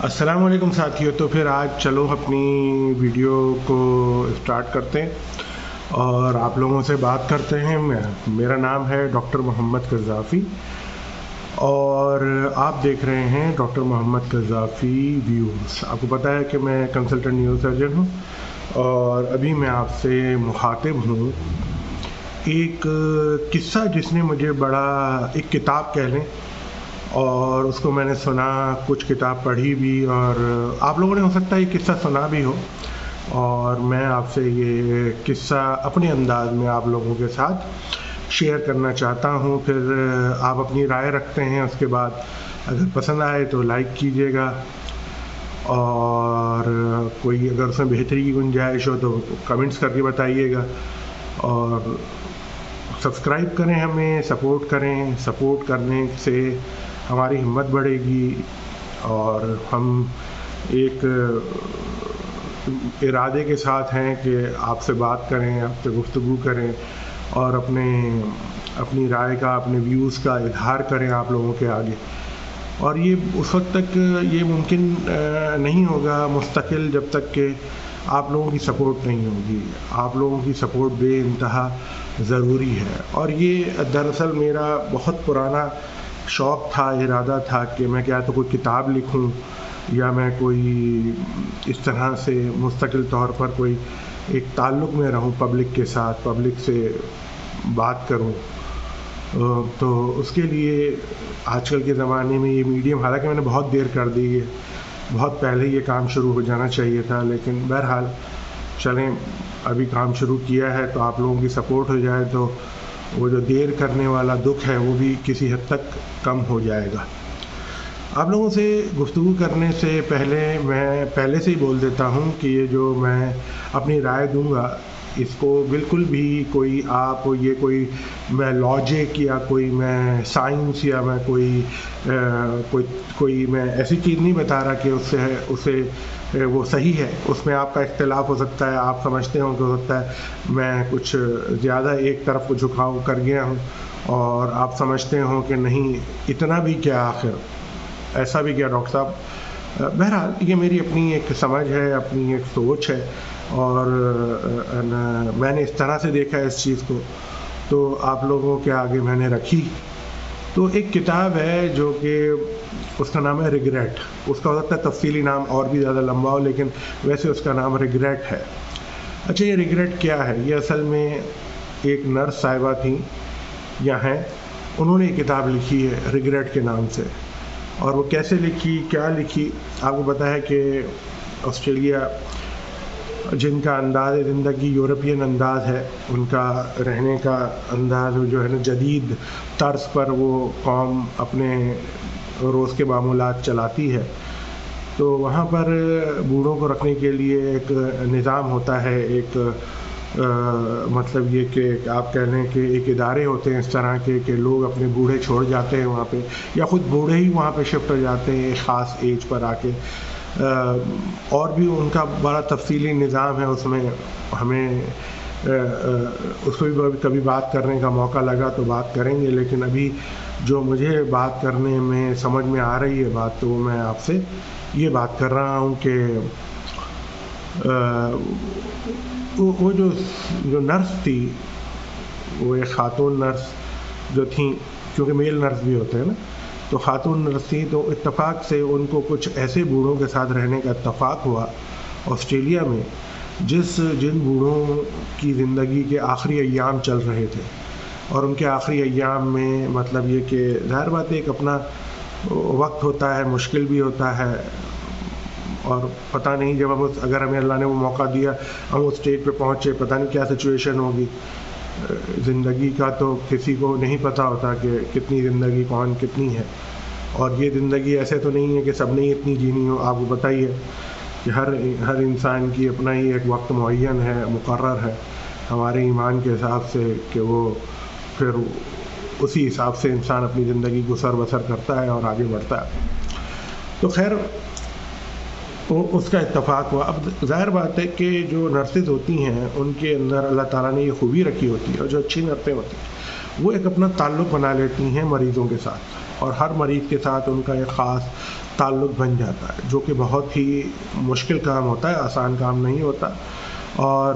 السلام علیکم ساتھیوں، تو پھر آج چلو اپنی ویڈیو کو اسٹارٹ کرتے ہیں اور آپ لوگوں سے بات کرتے ہیں۔ میرا نام ہے ڈاکٹر محمد قذافی اور آپ دیکھ رہے ہیں ڈاکٹر محمد قذافی ویوز۔ آپ کو پتہ ہے کہ میں کنسلٹنٹ نیورو سرجن ہوں اور ابھی میں آپ سے مخاطب ہوں ایک قصہ جس نے مجھے بڑا، ایک کتاب کہہ لیں، اور اس کو میں نے سنا، کچھ کتاب پڑھی بھی، اور آپ لوگوں نے ہو سکتا ہے یہ قصہ سنا بھی ہو، اور میں آپ سے یہ قصہ اپنے انداز میں آپ لوگوں کے ساتھ شیئر کرنا چاہتا ہوں۔ پھر آپ اپنی رائے رکھتے ہیں، اس کے بعد اگر پسند آئے تو لائک کیجیے گا، اور کوئی اگر اس میں بہتری کی گنجائش ہو تو کمنٹس کر کے بتائیے گا، اور سبسکرائب کریں، ہمیں سپورٹ کریں۔ سپورٹ کرنے سے ہماری ہمت بڑھے گی اور ہم ایک ارادے کے ساتھ ہیں کہ آپ سے بات کریں، آپ سے گفتگو کریں اور اپنی رائے کا، اپنے ویوز کا اظہار کریں آپ لوگوں کے آگے۔ اور یہ اس وقت تک یہ ممکن نہیں ہوگا مستقل جب تک کہ آپ لوگوں کی سپورٹ نہیں ہوگی۔ آپ لوگوں کی سپورٹ بے انتہا ضروری ہے، اور یہ دراصل میرا بہت پرانا شوق تھا، ارادہ تھا کہ میں کیا تو کوئی کتاب لکھوں یا میں کوئی اس طرح سے مستقل طور پر کوئی ایک تعلق میں رہوں پبلک کے ساتھ، پبلک سے بات کروں۔ تو اس کے لیے آج کل کے زمانے میں یہ میڈیم، حالانکہ میں نے بہت دیر کر دی ہے، بہت پہلے یہ کام شروع ہو جانا چاہیے تھا، لیکن بہرحال چلیں ابھی کام شروع کیا ہے تو آپ لوگوں کی سپورٹ ہو جائے تو وہ جو دیر کرنے والا دکھ ہے وہ بھی کسی حد تک کم ہو جائے گا۔ آپ لوگوں سے گفتگو کرنے سے پہلے میں پہلے سے ہی بول دیتا ہوں کہ یہ جو میں اپنی رائے دوں گا، اس کو بالکل بھی میں لاجک یا کوئی میں سائنس یا میں کوئی میں ایسی چیز نہیں بتا رہا کہ اسے وہ صحیح ہے۔ اس میں آپ کا اختلاف ہو سکتا ہے، آپ سمجھتے ہوں کہ ہو سکتا ہے میں کچھ زیادہ ایک طرف کو جھکاؤ کر گیا ہوں، اور آپ سمجھتے ہوں کہ نہیں اتنا بھی کیا، آخر ایسا بھی کیا ڈاکٹر صاحب۔ بہرحال یہ میری اپنی ایک سمجھ ہے، اپنی ایک سوچ ہے، اور میں نے اس طرح سے دیکھا ہے اس چیز کو، تو آپ لوگوں کے آگے میں نے رکھی۔ تو ایک کتاب ہے جو کہ اس کا نام ہے ریگریٹ۔ اس کا ہو سکتا ہے تفصیلی نام اور بھی زیادہ لمبا ہو، لیکن ویسے اس کا نام ریگریٹ ہے۔ اچھا، یہ ریگریٹ کیا ہے؟ یہ اصل میں ایک نرس صاحبہ تھیں یا ہیں، انہوں نے ایک کتاب لکھی ہے ریگریٹ کے نام سے، اور وہ کیسے لکھی، کیا لکھی؟ آپ کو پتہ ہے کہ آسٹریلیا، جن کا انداز زندگی یورپین انداز ہے، ان کا رہنے کا انداز جو ہے نا جدید طرز پر وہ قوم اپنے روز کے معمولات چلاتی ہے، تو وہاں پر بوڑھوں کو رکھنے کے لیے ایک نظام ہوتا ہے، ایک مطلب یہ کہ آپ کہہ لیں کہ ایک ادارے ہوتے ہیں اس طرح کے کہ لوگ اپنے بوڑھے چھوڑ جاتے ہیں وہاں پہ، یا خود بوڑھے ہی وہاں پہ شفٹ ہو جاتے ہیں ایک خاص ایج پر آ کے۔ اور بھی ان کا بڑا تفصیلی نظام ہے، اس میں ہمیں اس پہ بھی کبھی بات کرنے کا موقع لگا تو بات کریں گے، لیکن ابھی جو مجھے بات کرنے میں سمجھ میں آ رہی ہے بات، تو میں آپ سے یہ بات کر رہا ہوں کہ وہ جو نرس تھی، وہ ایک خاتون نرس جو تھیں، کیونکہ میل نرس بھی ہوتے ہیں نا، تو خاتون نرس تھیں، تو اتفاق سے ان کو کچھ ایسے بوڑھوں کے ساتھ رہنے کا اتفاق ہوا آسٹریلیا میں، جن بوڑھوں کی زندگی کے آخری ایام چل رہے تھے، اور ان کے آخری ایام میں مطلب یہ کہ ظاہر بات ہے ایک اپنا وقت ہوتا ہے، مشکل بھی ہوتا ہے، اور پتہ نہیں جب اگر ہمیں اللہ نے وہ موقع دیا، ہم اس اسٹیج پہ پہنچے، پتہ نہیں کیا سچویشن ہوگی زندگی کا، تو کسی کو نہیں پتہ ہوتا کہ کتنی زندگی کون کتنی ہے، اور یہ زندگی ایسے تو نہیں ہے کہ سب نے اتنی جینی ہو۔ آپ کو پتہ ہی ہے کہ ہر انسان کی اپنا ہی ایک وقت معین ہے، مقرر ہے ہمارے ایمان کے حساب سے، کہ وہ پھر اسی حساب سے انسان اپنی زندگی کو سر بسر کرتا ہے اور آگے بڑھتا ہے۔ تو خیر اس کا اتفاق ہوا۔ اب ظاہر بات ہے کہ جو نرسز ہوتی ہیں ان کے اندر اللہ تعالیٰ نے یہ خوبی رکھی ہوتی ہے، اور جو اچھی نرسیں ہوتی ہیں وہ ایک اپنا تعلق بنا لیتی ہیں مریضوں کے ساتھ، اور ہر مریض کے ساتھ ان کا ایک خاص تعلق بن جاتا ہے، جو کہ بہت ہی مشکل کام ہوتا ہے، آسان کام نہیں ہوتا. اور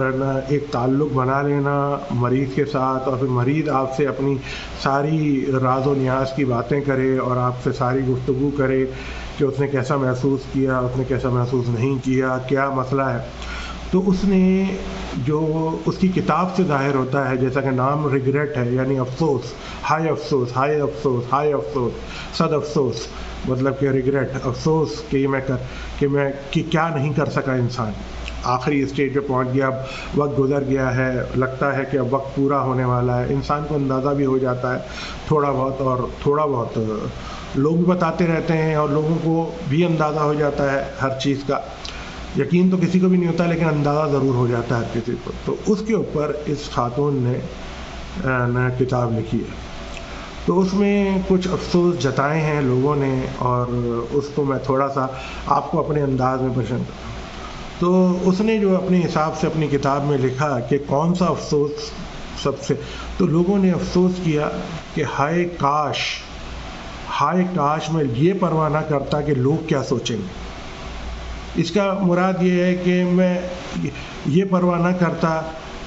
ایک تعلق بنا لینا مریض کے ساتھ، اور پھر مریض آپ سے اپنی ساری راز و نیاز کی باتیں کرے اور آپ سے ساری گفتگو کرے کہ اس نے کیسا محسوس کیا، اس نے کیسا محسوس نہیں کیا، کیا مسئلہ ہے. تو اس نے جو اس کی کتاب سے ظاہر ہوتا ہے، جیسا کہ نام ریگریٹ ہے، یعنی افسوس، ہائے افسوس، ہائے افسوس، ہائے افسوس، صد افسوس، مطلب کہ ریگریٹ، افسوس کہ کیا نہیں کر سکا انسان. آخری اسٹیج پہ پہنچ گیا، اب وقت گزر گیا ہے، لگتا ہے کہ اب وقت پورا ہونے والا ہے. انسان کو اندازہ بھی ہو جاتا ہے تھوڑا بہت، اور تھوڑا بہت لوگ بھی بتاتے رہتے ہیں اور لوگوں کو بھی اندازہ ہو جاتا ہے ہر چیز کا. یقین تو کسی کو بھی نہیں ہوتا، لیکن اندازہ ضرور ہو جاتا ہے ہر کسی کو. تو اس کے اوپر اس خاتون نے کتاب لکھی ہے. تو اس میں کچھ افسوس جتائے ہیں لوگوں نے، اور اس کو میں تھوڑا سا آپ کو اپنے انداز میں پسند کرتا ہوں. تو اس نے جو اپنے حساب سے اپنی کتاب میں لکھا کہ کون سا افسوس سب سے، تو لوگوں نے افسوس کیا کہ ہائے کاش میں یہ پرواہ نہ کرتا کہ لوگ کیا سوچیں گے. اس کا مراد یہ ہے کہ میں یہ پرواہ نہ کرتا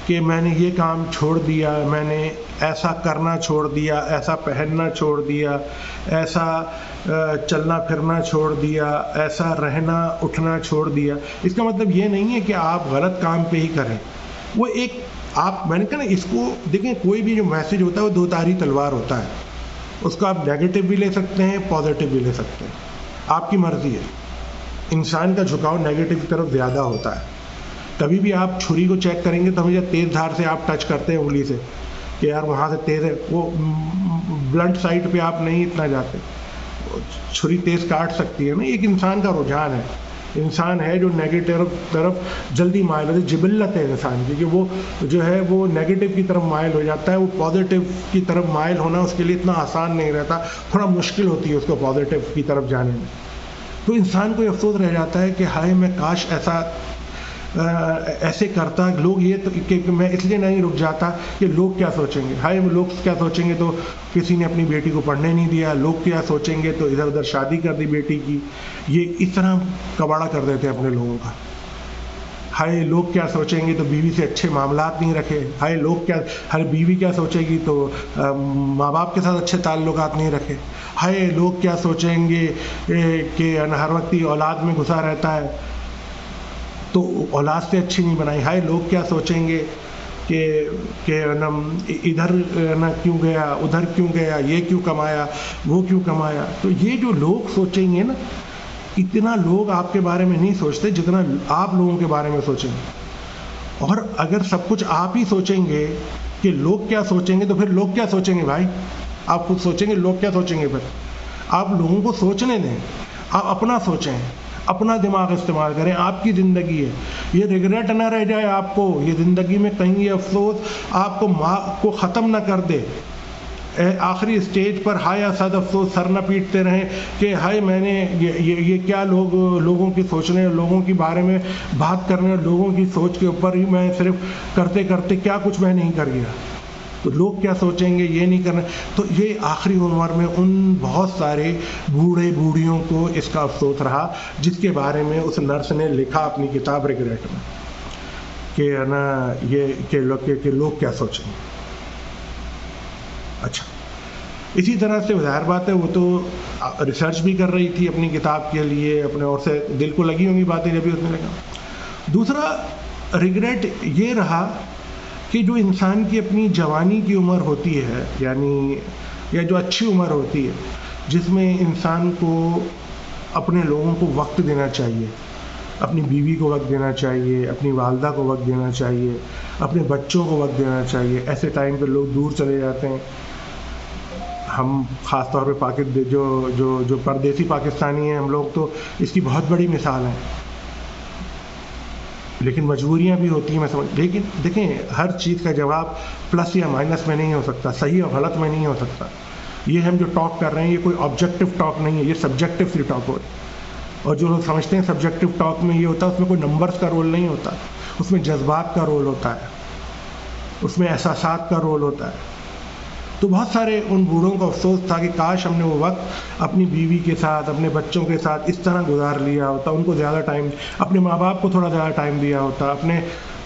کہ میں نے یہ کام چھوڑ دیا، میں نے ایسا کرنا چھوڑ دیا، ایسا پہننا چھوڑ دیا، ایسا چلنا پھرنا چھوڑ دیا، ایسا رہنا اٹھنا چھوڑ دیا. اس کا مطلب یہ نہیں ہے کہ آپ غلط کام پہ ہی کریں. وہ ایک میں نے کہا نا، اس کو دیکھیں، کوئی بھی جو میسج ہوتا ہے وہ دو دھاری تلوار ہوتا ہے. اس کو آپ نیگیٹو بھی لے سکتے ہیں، پازیٹیو بھی لے سکتے ہیں، آپ کی مرضی ہے. انسان کا جھکاؤ نیگیٹو کی طرف زیادہ ہوتا ہے. کبھی بھی آپ چھری کو چیک کریں گے تو ہمیشہ تیز دھار سے آپ ٹچ کرتے ہیں انگلی سے کہ یار وہاں سے تیز ہے، وہ بلنٹ سائڈ پہ آپ نہیں اتنا جاتے. چھری تیز کاٹ سکتی ہے نا. ایک انسان کا رجحان ہے، انسان ہے جو نیگیٹو طرف جلدی مائل ہوتا ہے، جبلت ہے انسان کی، کہ وہ جو ہے وہ نیگیٹو کی طرف مائل ہو جاتا ہے. وہ پازیٹیو کی طرف مائل ہونا اس کے لیے اتنا آسان نہیں رہتا، تھوڑا مشکل ہوتی ہے اس کو پازیٹیو کی طرف جانے میں. تو انسان کو افسوس رہ جاتا ہے کہ ہائے میں کاش ایسے کرتا. لوگ یہ کہ میں اس لیے نہیں رک جاتا کہ لوگ کیا سوچیں گے. ہائے لوگ کیا سوچیں گے تو کسی نے اپنی بیٹی کو پڑھنے نہیں دیا، لوگ کیا سوچیں گے تو ادھر ادھر شادی کر دی بیٹی کی. یہ اس طرح کباڑا کر دیتے ہیں اپنے لوگوں کا. ہائے لوگ کیا سوچیں گے تو بیوی سے اچھے معاملات نہیں رکھے. ہائے لوگ کیا، ہر بیوی کیا سوچے گی تو ماں باپ کے ساتھ اچھے تعلقات نہیں رکھے. ہائے لوگ کیا سوچیں گے کہ ہر وقت ہی اولاد میں گھسا رہتا ہے تو اولاد سے اچھی نہیں بنائی. ہائے لوگ کیا سوچیں گے کہ ادھر نہ کیوں گیا، ادھر کیوں گیا، یہ کیوں کمایا، وہ کیوں کمایا. تو یہ جو لوگ سوچیں گے نا، اتنا لوگ آپ کے بارے میں نہیں سوچتے جتنا آپ لوگوں کے بارے میں سوچیں گے. اور اگر سب کچھ آپ ہی سوچیں گے کہ لوگ کیا سوچیں گے تو پھر لوگ کیا سوچیں گے بھائی؟ آپ خود سوچیں گے لوگ کیا سوچیں گے. پھر آپ لوگوں کو سوچنے دیں، آپ اپنا سوچیں، اپنا دماغ استعمال کریں. آپ کی زندگی ہے، یہ ریگریٹ نہ رہ جائے آپ کو، یہ زندگی میں کہیں یہ افسوس آپ کو ختم نہ کر دے. آخری اسٹیج پر ہائے صد افسوس سر نہ پیٹتے رہیں کہ ہائے میں نے یہ کیا لوگوں کی سوچنے، لوگوں کے بارے میں بات کرنے، لوگوں کی سوچ کے اوپر ہی میں صرف کرتے کرتے کیا کچھ میں نہیں کر گیا. تو لوگ کیا سوچیں گے، یہ نہیں کرنا. تو یہ آخری عمر میں ان بہت سارے بوڑھے بوڑھیوں کو اس کا افسوس رہا، جس کے بارے میں اس نرس نے لکھا اپنی کتاب ریگریٹ میں کہ نا یہ کہ لوگ کیا سوچیں گے. اچھا، اسی طرح سے ظاہر بات ہے وہ تو ریسرچ بھی کر رہی تھی اپنی کتاب کے لیے، اپنے اور سے دل کو لگی ہوں گی باتیں جب بھی اس نے لگا. دوسرا ریگریٹ یہ رہا کہ جو انسان کی اپنی جوانی کی عمر ہوتی ہے، یعنی یا جو اچھی عمر ہوتی ہے جس میں انسان کو اپنے لوگوں کو وقت دینا چاہیے، اپنی بیوی کو وقت دینا چاہیے، اپنی والدہ کو وقت دینا چاہیے، اپنے بچوں کو وقت دینا چاہیے. ایسے ٹائم پہ لوگ دور چلے جاتے ہیں. ہم خاص طور پہ جو پردیسی پاکستانی ہیں، ہم لوگ تو اس کی بہت بڑی مثال ہیں. لیکن مجبوریاں بھی ہوتی ہیں، میں سمجھ. لیکن دیکھیں، ہر چیز کا جواب پلس یا مائنس میں نہیں ہو سکتا، صحیح اور غلط میں نہیں ہو سکتا. یہ ہم جو ٹاک کر رہے ہیں یہ کوئی آبجیکٹو ٹاک نہیں ہے، یہ سبجیکٹو سی ٹاک ہو رہی ہے. اور جو لوگ سمجھتے ہیں سبجیکٹو ٹاک میں یہ ہوتا ہے، اس میں کوئی نمبرز کا رول نہیں ہوتا، اس میں جذبات کا رول ہوتا ہے، اس میں احساسات کا رول ہوتا ہے. تو بہت سارے ان بوڑھوں کو افسوس تھا کہ کاش ہم نے وہ وقت اپنی بیوی کے ساتھ، اپنے بچوں کے ساتھ اس طرح گزار لیا ہوتا، ان کو زیادہ ٹائم، اپنے ماں باپ کو تھوڑا زیادہ ٹائم دیا ہوتا،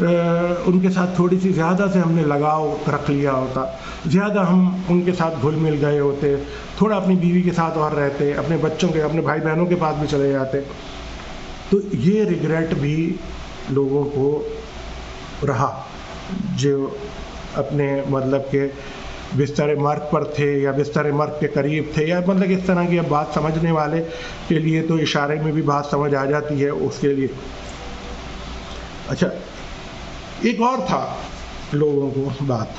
ان کے ساتھ تھوڑی سی زیادہ سے ہم نے لگاؤ رکھ لیا ہوتا، زیادہ ہم ان کے ساتھ گھل مل گئے ہوتے، تھوڑا اپنی بیوی کے ساتھ اور رہتے، اپنے بچوں کے، اپنے بھائی بہنوں کے پاس بھی چلے جاتے. تو یہ ریگریٹ بھی لوگوں کو رہا جو اپنے مطلب کہ بستر مرگ پر تھے یا بستر مرگ کے قریب تھے، یا مطلب اس طرح کی اب بات سمجھنے والے کے لیے تو اشارے میں بھی بات سمجھ آ جاتی ہے اس کے لیے. اچھا، ایک اور تھا لوگوں کو بات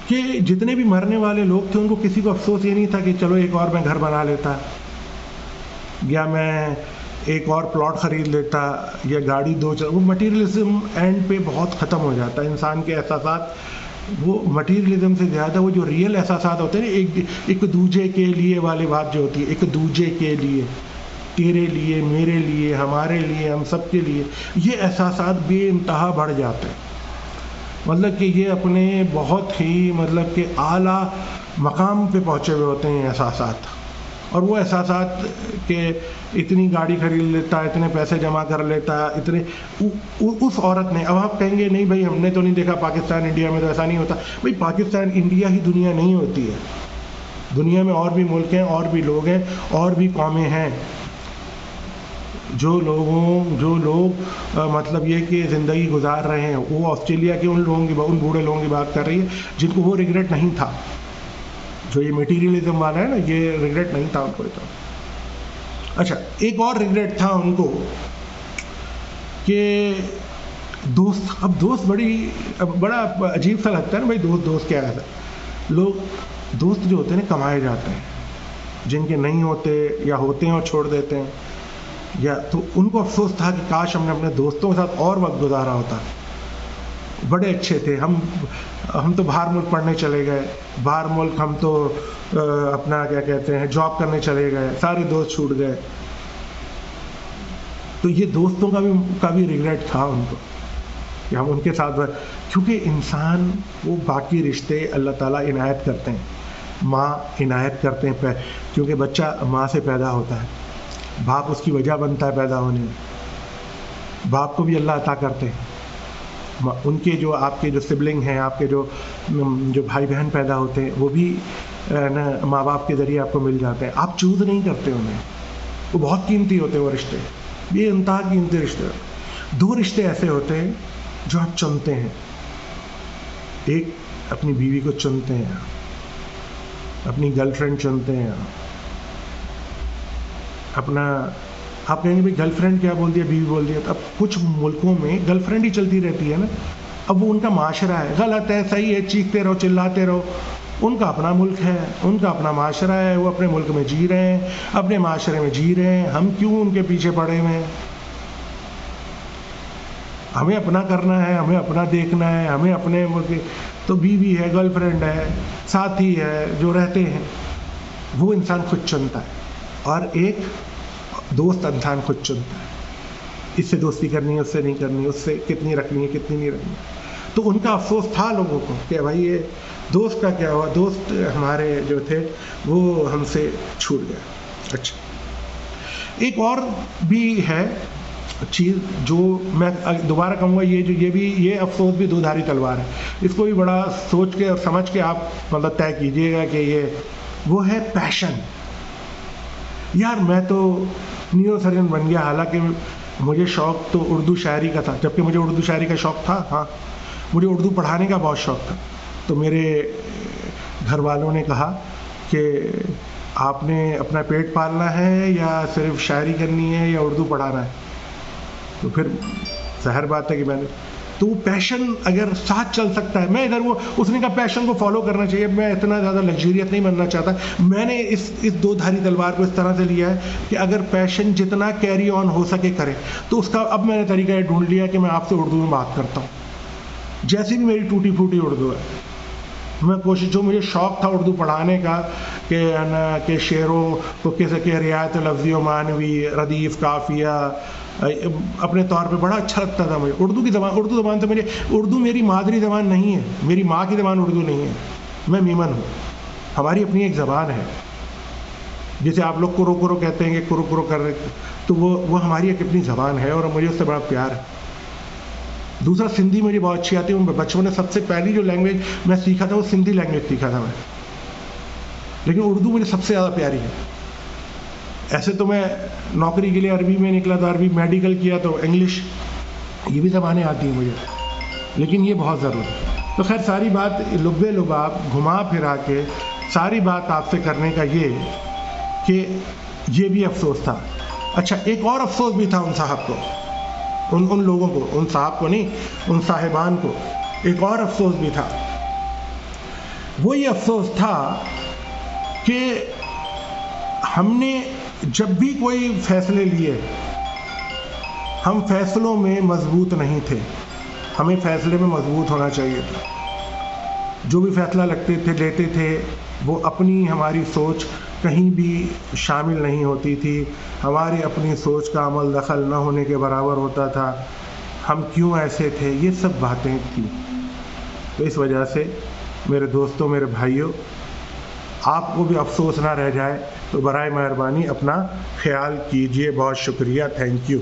کہ جتنے بھی مرنے والے لوگ تھے ان کو کسی کو افسوس یہ نہیں تھا کہ چلو ایک اور میں گھر بنا لیتا، یا میں ایک اور پلاٹ خرید لیتا، یا گاڑی دو وہ مٹیریلزم اینڈ پہ بہت ختم ہو جاتا ہے. انسان کے احساسات وہ مٹیریلزم سے زیادہ وہ جو ریئل احساسات ہوتے ہیں نا، ایک دوجے کے لیے والی بات جو ہوتی ہے، ایک دوجے کے لیے، تیرے لیے، میرے لیے، ہمارے لیے، ہم سب کے لیے، یہ احساسات بے انتہا بڑھ جاتے ہیں. مطلب کہ یہ اپنے بہت ہی مطلب کہ اعلیٰ مقام پہ پہنچے ہوئے ہوتے ہیں احساسات. اور وہ احساسات کہ اتنی گاڑی خرید لیتا، اتنے پیسے جمع کر لیتا، اتنے اس عورت نے، اب آپ کہیں گے نہیں بھائی ہم نے تو نہیں دیکھا پاکستان انڈیا میں تو ایسا نہیں ہوتا. بھائی پاکستان انڈیا ہی دنیا نہیں ہوتی ہے، دنیا میں اور بھی ملک ہیں، اور بھی لوگ ہیں، اور بھی قومیں ہیں. جو لوگ مطلب یہ کہ زندگی گزار رہے ہیں، وہ آسٹریلیا کے ان بوڑھے لوگوں کی بات کر رہی ہے جن کو وہ ریگریٹ نہیں تھا. جو یہ میٹیریلزم والا ہے نا، یہ ریگریٹ نہیں تھا ان کو. اچھا، ایک اور ریگریٹ تھا ان کو کہ دوست، اب دوست بڑا عجیب سا لگتا ہے نا بھائی، دوست کیا ہے. دوست جو ہوتے ہیں نا کمائے جاتے ہیں، جن کے نہیں ہوتے یا ہوتے ہیں اور چھوڑ دیتے ہیں، یا تو ان کو افسوس تھا کہ کاش ہم نے اپنے دوستوں کے ساتھ اور وقت گزارا ہوتا. بڑے اچھے تھے، ہم تو باہر ملک پڑھنے چلے گئے، باہر ملک ہم تو اپنا کیا کہتے ہیں جاب کرنے چلے گئے، سارے دوست چھوٹ گئے. تو یہ دوستوں کا بھی ریگریٹ تھا ان کو کہ ہم ان کے ساتھ، کیونکہ انسان وہ باقی رشتے اللہ تعالیٰ عنایت کرتے ہیں، ماں عنایت کرتے ہیں، کیونکہ بچہ ماں سے پیدا ہوتا ہے، باپ اس کی وجہ بنتا ہے پیدا ہونے میں، باپ کو بھی اللہ عطا کرتے ہیں. ان کے جو آپ کے جو سبلنگ ہیں، آپ کے جو بھائی بہن پیدا ہوتے ہیں، وہ بھی ماں باپ کے ذریعے آپ کو مل جاتے ہیں. آپ چوز نہیں کرتے انہیں، وہ بہت قیمتی ہوتے ہیں وہ رشتے، یہ انتہا قیمتی رشتے. دو رشتے ایسے ہوتے ہیں جو آپ چنتے ہیں. ایک اپنی بیوی کو چنتے ہیں، اپنی گرل فرینڈ چنتے ہیں، آپ کہیں گے بھائی گرل فرینڈ کیا بول دیا، بیوی بول دیا. اب کچھ ملکوں میں گرل فرینڈ ہی چلتی رہتی ہے نا. اب وہ ان کا معاشرہ ہے، غلط ہے صحیح ہے، چیختے رہو چلاتے رہو، ان کا اپنا ملک ہے، ان کا اپنا معاشرہ ہے، وہ اپنے ملک میں جی رہے ہیں، اپنے معاشرے میں جی رہے ہیں. ہم کیوں ان کے پیچھے پڑے ہوئے ہیں؟ ہمیں اپنا کرنا ہے، ہمیں اپنا دیکھنا ہے، ہمیں اپنے ملک. تو بیوی ہے، گرل فرینڈ ہے، ساتھی ہے، جو رہتے ہیں، وہ انسان خود چنتا ہے. اور ایک دوست انسان خود چنتا ہے، اس سے دوستی کرنی ہے، اس سے نہیں کرنی، اس سے کتنی رکھنی ہے، کتنی نہیں رکھنی. تو ان کا افسوس تھا لوگوں کو کہ بھائی یہ دوست کا کیا ہوا، دوست ہمارے جو تھے وہ ہم سے چھوٹ گئے. اچھا، ایک اور بھی ہے چیز جو میں دوبارہ کہوں گا، یہ افسوس بھی دو دھاری تلوار ہے. اس کو بھی بڑا سوچ کے اور سمجھ کے آپ مطلب طے کیجئے گا کہ وہ ہے پیشن. یار میں تو نیورو سرجن بن گیا، حالانکہ مجھے شوق تو اردو شاعری کا تھا، جبکہ مجھے اردو شاعری کا شوق تھا. ہاں، مجھے اردو پڑھانے کا بہت شوق تھا. تو میرے گھر والوں نے کہا کہ آپ نے اپنا پیٹ پالنا ہے یا صرف شاعری کرنی ہے یا اردو پڑھانا ہے. تو پھر ظاہر بات ہے کہ میں نے تو وہ پیشن اگر ساتھ چل سکتا ہے، میں ادھر اس نے کہا پیشن کو فالو کرنا چاہیے. میں اتنا زیادہ لگژریت نہیں بننا چاہتا. میں نے اس دو دھاری تلوار کو اس طرح سے لیا ہے کہ اگر پیشن جتنا کیری آن ہو سکے کرے، تو اس کا اب میں نے طریقہ یہ ڈھونڈ لیا کہ میں آپ سے اردو میں بات کرتا ہوں. جیسی بھی میری ٹوٹی پھوٹی اردو ہے، میں کوشش، جو مجھے شوق تھا اردو پڑھانے کا کہ شعروں کو کیسے کہ رعایت لفظی و معنوی، ردیف، قافیہ، اپنے طور پہ بڑا اچھا لگتا تھا مجھے. اردو زبان تو اردو میری مادری زبان نہیں ہے, میری ماں کی زبان اردو نہیں ہے. میں میمن ہوں, ہماری اپنی ایک زبان ہے. جیسے آپ لوگ کرو کرو کہتے ہیں کہ کرو کرو کر رہے, تو وہ ہماری ایک اپنی زبان ہے اور مجھے اس سے بڑا پیار ہے. دوسرا, سندھی مجھے بہت اچھی آتی ہے. بچپن میں سب سے پہلی جو لینگویج میں سیکھا تھا وہ سندھی لینگویج سیکھا تھا میں, لیکن اردو مجھے سب سے زیادہ پیاری ہے. ایسے تو میں نوکری کے لیے عربی میں نکلا تو عربی, میڈیکل کیا تو انگلش, یہ بھی زبانیں آتی ہیں مجھے, لیکن یہ بہت ضروری ہے. تو خیر ساری بات لبے لباب گھما پھرا کے ساری بات آپ سے کرنے کا یہ کہ یہ بھی افسوس تھا. اچھا, ایک اور افسوس بھی تھا ان صاحب کو, ان لوگوں کو, ان صاحب کو نہیں, ان صاحبان کو ایک اور افسوس بھی تھا. وہ یہ افسوس تھا کہ ہم نے جب بھی کوئی فیصلے لیے, ہم فیصلوں میں مضبوط نہیں تھے. ہمیں فیصلے میں مضبوط ہونا چاہیے تھا. جو بھی فیصلہ لیتے تھے وہ اپنی ہماری سوچ کہیں بھی شامل نہیں ہوتی تھی. ہماری اپنی سوچ کا عمل دخل نہ ہونے کے برابر ہوتا تھا. ہم کیوں ایسے تھے, یہ سب باتیں تھیں. تو اس وجہ سے میرے دوستوں, میرے بھائیوں, آپ کو بھی افسوس نہ رہ جائے تو برائے مہربانی اپنا خیال کیجیے. بہت شکریہ, تھینک یو.